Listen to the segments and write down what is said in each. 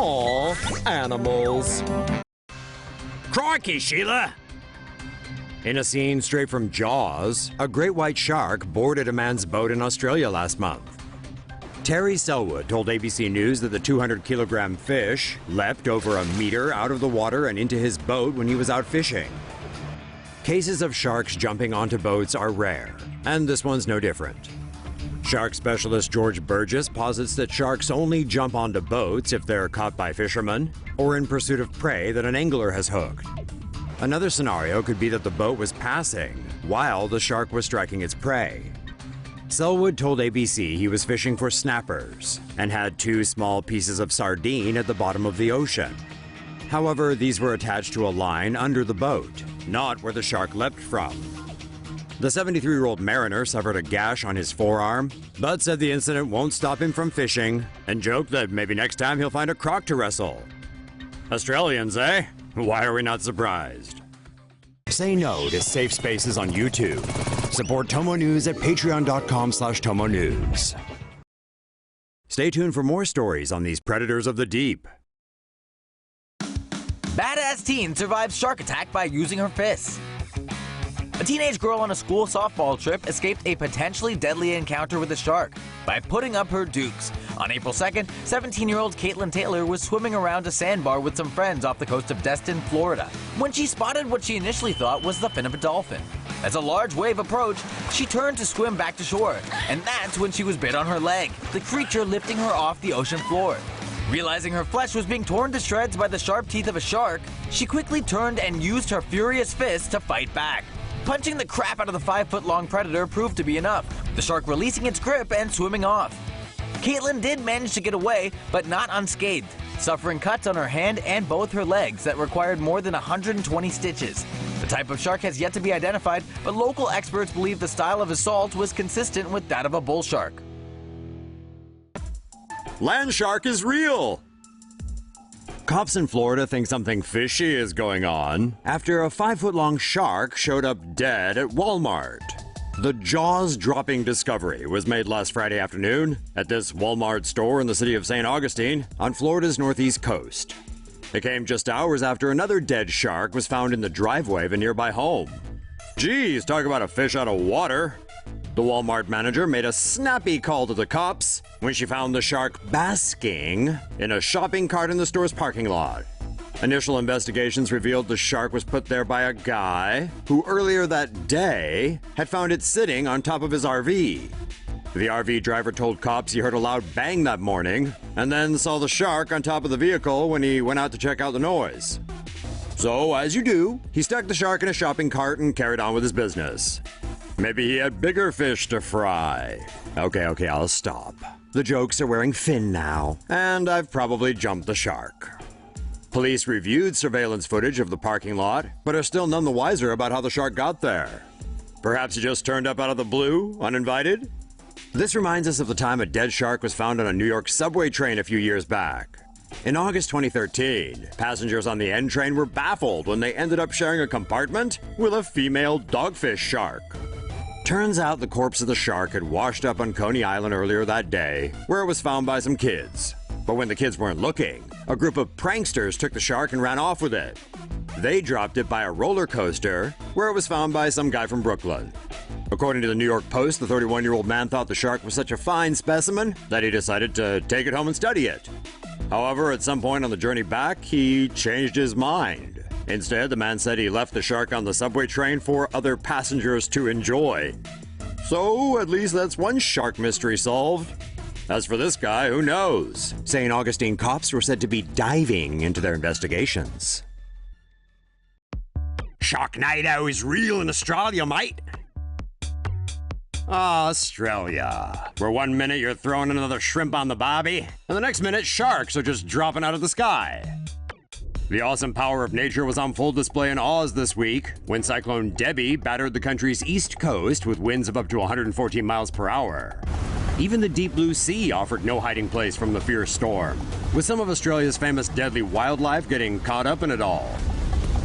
Aw, animals. Crikey, Sheila! In a scene straight from Jaws, a great white shark boarded a man's boat in Australia last month. Terry Selwood told ABC News that the 200-kilogram fish leapt over a meter out of the water and into his boat when he was out fishing. Cases of sharks jumping onto boats are rare, and this one's no different. Shark specialist George Burgess posits that sharks only jump onto boats if they're caught by fishermen or in pursuit of prey that an angler has hooked. Another scenario could be that the boat was passing while the shark was striking its prey. Selwood told ABC he was fishing for snappers and had 2 small pieces of sardine at the bottom of the ocean. However, these were attached to a line under the boat, not where the shark leapt from. The 73-year-old mariner suffered a gash on his forearm, but said the incident won't stop him from fishing and joked that maybe next time he'll find a croc to wrestle. Australians, eh? Why are we not surprised? Say no to safe spaces on YouTube. Support TomoNews at patreon.com/TomoNews. Stay tuned for more stories on these predators of the deep. Badass teen survives shark attack by using her fists. A teenage girl on a school softball trip escaped a potentially deadly encounter with a shark by putting up her dukes. On April 2nd, 17-year-old Caitlin Taylor was swimming around a sandbar with some friends off the coast of Destin, Florida, when she spotted what she initially thought was the fin of a dolphin. As a large wave approached, she turned to swim back to shore, and that's when she was bit on her leg, the creature lifting her off the ocean floor. Realizing her flesh was being torn to shreds by the sharp teeth of a shark, she quickly turned and used her furious fists to fight back. Punching the crap out of the 5-foot-long predator proved to be enough, the shark releasing its grip and swimming off. Caitlin did manage to get away, but not unscathed, suffering cuts on her hand and both her legs that required more than 120 stitches. The type of shark has yet to be identified, but local experts believe the style of assault was consistent with that of a bull shark. Land shark is real! Cops in Florida think something fishy is going on after a 5-foot-long shark showed up dead at Walmart. The jaws-dropping discovery was made last Friday afternoon at this Walmart store in the city of St. Augustine on Florida's northeast coast. It came just hours after another dead shark was found in the driveway of a nearby home. Geez, talk about a fish out of water. The Walmart manager made a snappy call to the cops when she found the shark basking in a shopping cart in the store's parking lot. Initial investigations revealed the shark was put there by a guy who earlier that day had found it sitting on top of his RV. The RV driver told cops he heard a loud bang that morning and then saw the shark on top of the vehicle when he went out to check out the noise. So, as you do, he stuck the shark in a shopping cart and carried on with his business. Maybe he had bigger fish to fry. Okay, I'll stop. The jokes are wearing fin now, and I've probably jumped the shark. Police reviewed surveillance footage of the parking lot, but are still none the wiser about how the shark got there. Perhaps he just turned up out of the blue, uninvited? This reminds us of the time a dead shark was found on a New York subway train a few years back. In August 2013, passengers on the N train were baffled when they ended up sharing a compartment with a female dogfish shark. Turns out the corpse of the shark had washed up on Coney Island earlier that day, where it was found by some kids. But when the kids weren't looking, a group of pranksters took the shark and ran off with it. They dropped it by a roller coaster, where it was found by some guy from Brooklyn. According to the New York Post, the 31-year-old man thought the shark was such a fine specimen that he decided to take it home and study it. However, at some point on the journey back, he changed his mind. Instead, the man said he left the shark on the subway train for other passengers to enjoy. So, at least that's one shark mystery solved. As for this guy, who knows? St. Augustine cops were said to be diving into their investigations. Sharknado is real in Australia, mate. Australia, where one minute you're throwing another shrimp on the barbie, and the next minute sharks are just dropping out of the sky. The awesome power of nature was on full display in Oz this week when Cyclone Debbie battered the country's east coast with winds of up to 114 miles per hour. Even the deep blue sea offered no hiding place from the fierce storm, with some of Australia's famous deadly wildlife getting caught up in it all.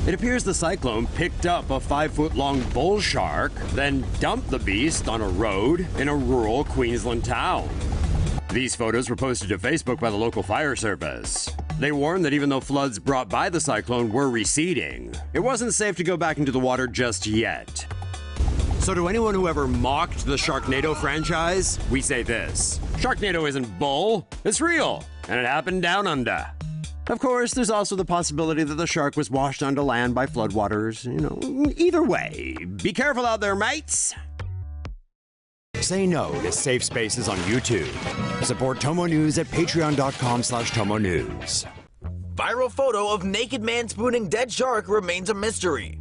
It appears the cyclone picked up a 5-foot-long bull shark, then dumped the beast on a road in a rural Queensland town. These photos were posted to Facebook by the local fire service. They warned that even though floods brought by the cyclone were receding, it wasn't safe to go back into the water just yet. So to anyone who ever mocked the Sharknado franchise, we say this: Sharknado isn't bull, it's real, and it happened down under. Of course, there's also the possibility that the shark was washed onto land by floodwaters. Either way, be careful out there, mates! Say no to safe spaces on YouTube. Support TomoNews at patreon.com/TomoNews. Viral photo of naked man spooning dead shark remains a mystery.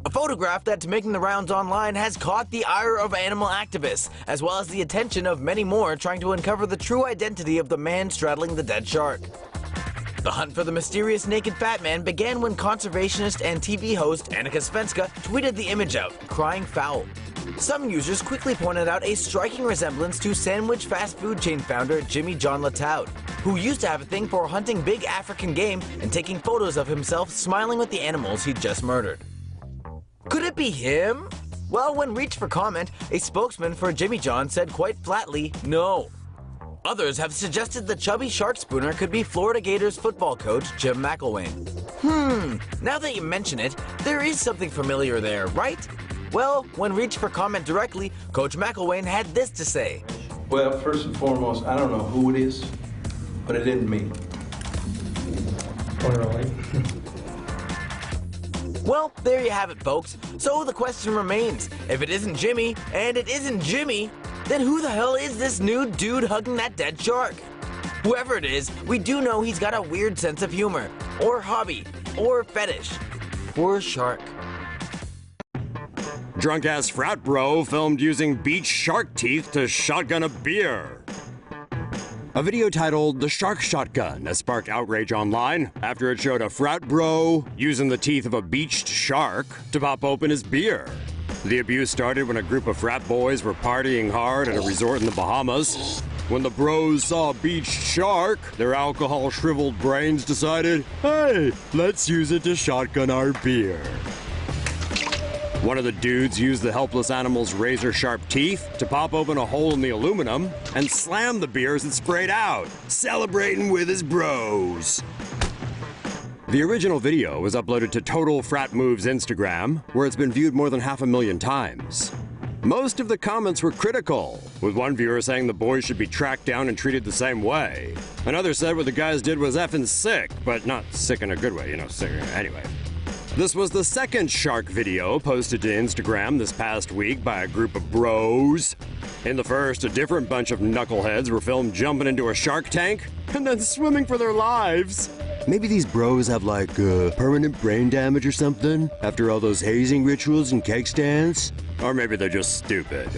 A photograph that's making the rounds online has caught the ire of animal activists, as well as the attention of many more trying to uncover the true identity of the man straddling the dead shark. The hunt for the mysterious naked fat man began when conservationist and TV host Annika Svenska tweeted the image out, crying foul. Some users quickly pointed out a striking resemblance to sandwich fast food chain founder Jimmy John Latoud, who used to have a thing for hunting big African game and taking photos of himself smiling with the animals he'd just murdered. Could it be him? Well, when reached for comment, a spokesman for Jimmy John said quite flatly, no. Others have suggested the chubby shark spooner could be Florida Gators football coach Jim McElwain. Now that you mention it, there is something familiar there, right? Well, when reached for comment directly, Coach McElwain had this to say. Well, first and foremost, I don't know who it is, but it isn't me. Well, there you have it, folks. So the question remains, if it isn't Jimmy, and it isn't Jimmy, then who the hell is this nude dude hugging that dead shark? Whoever it is, we do know he's got a weird sense of humor, or hobby, or fetish, or shark. Drunk-ass frat bro filmed using beach shark teeth to shotgun a beer. A video titled "The Shark Shotgun" has sparked outrage online after it showed a frat bro using the teeth of a beached shark to pop open his beer. The abuse started when a group of frat boys were partying hard at a resort in the Bahamas. When the bros saw a beached shark, their alcohol-shriveled brains decided, hey, let's use it to shotgun our beer. One of the dudes used the helpless animal's razor-sharp teeth to pop open a hole in the aluminum and slam the beer as it sprayed out, celebrating with his bros. The original video was uploaded to Total Frat Moves Instagram, where it's been viewed more than 500,000 times. Most of the comments were critical, with one viewer saying the boys should be tracked down and treated the same way. Another said what the guys did was effing sick, but not sick in a good way, sick anyway. This was the second shark video posted to Instagram this past week by a group of bros. In the first, a different bunch of knuckleheads were filmed jumping into a shark tank and then swimming for their lives. Maybe these bros have permanent brain damage or something after all those hazing rituals and keg stands? Or maybe they're just stupid.